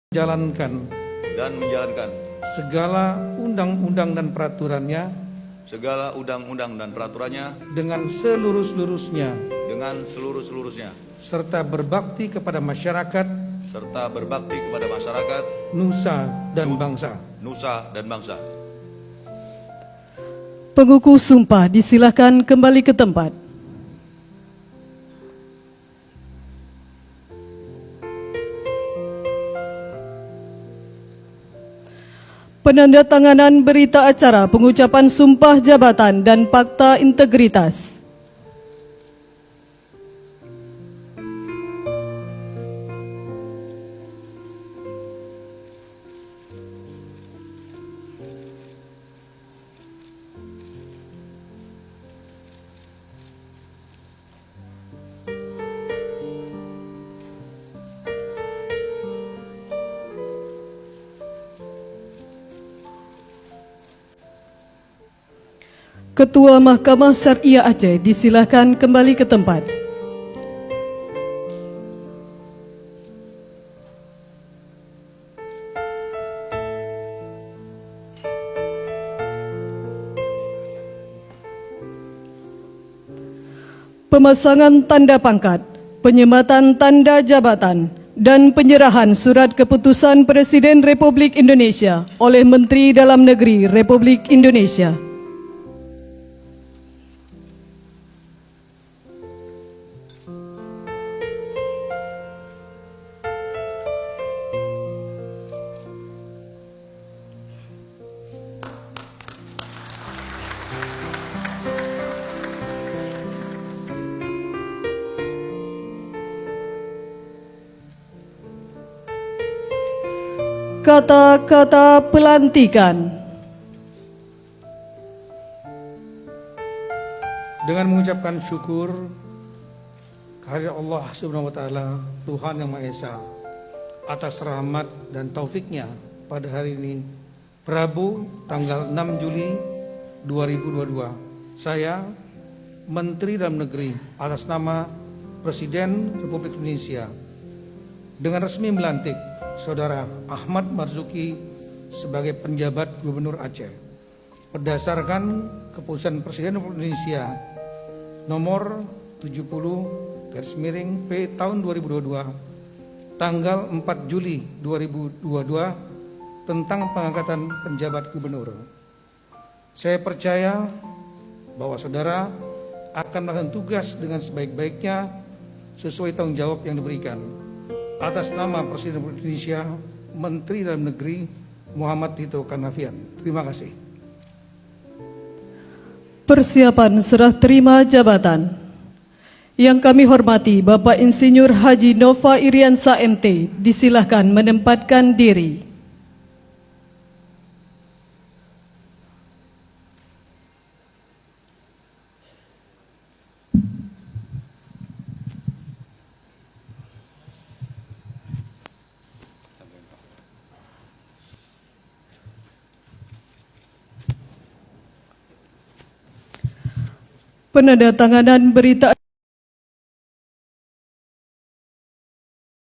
menjalankan segala undang-undang dan peraturannya dengan seluruh-seluruhnya serta berbakti kepada masyarakat nusa dan bangsa. Pengukuh sumpah disilakan kembali ke tempat. Penandatanganan berita acara pengucapan sumpah jabatan dan fakta integritas. Ketua Mahkamah Syariah Aceh disilakan kembali ke tempat. Pemasangan tanda pangkat, penyematan tanda jabatan, dan penyerahan surat keputusan Presiden Republik Indonesia oleh Menteri Dalam Negeri Republik Indonesia. Kata-kata pelantikan. Dengan mengucapkan syukur kehadirat Allah Subhanahu wa taala, Tuhan yang Maha Esa, atas rahmat dan taufiknya pada hari ini, Rabu tanggal 6 Juli 2022. Saya, Menteri Dalam Negeri atas nama Presiden Republik Indonesia, dengan resmi melantik Saudara Ahmad Marzuki sebagai penjabat Gubernur Aceh berdasarkan keputusan Presiden Republik Indonesia nomor 70/P tahun 2022 tanggal 4 Juli 2022 tentang pengangkatan penjabat gubernur. Saya percaya bahwa saudara akan melakukan tugas dengan sebaik-baiknya sesuai tanggung jawab yang diberikan. Atas nama Presiden Republik Indonesia, Menteri Dalam Negeri Muhammad Tito Karnavian. Terima kasih. Persiapan serah terima jabatan. Yang kami hormati Bapak Insinyur Haji Nova Iriansa MT, disilahkan menempatkan diri. Penandatanganan berita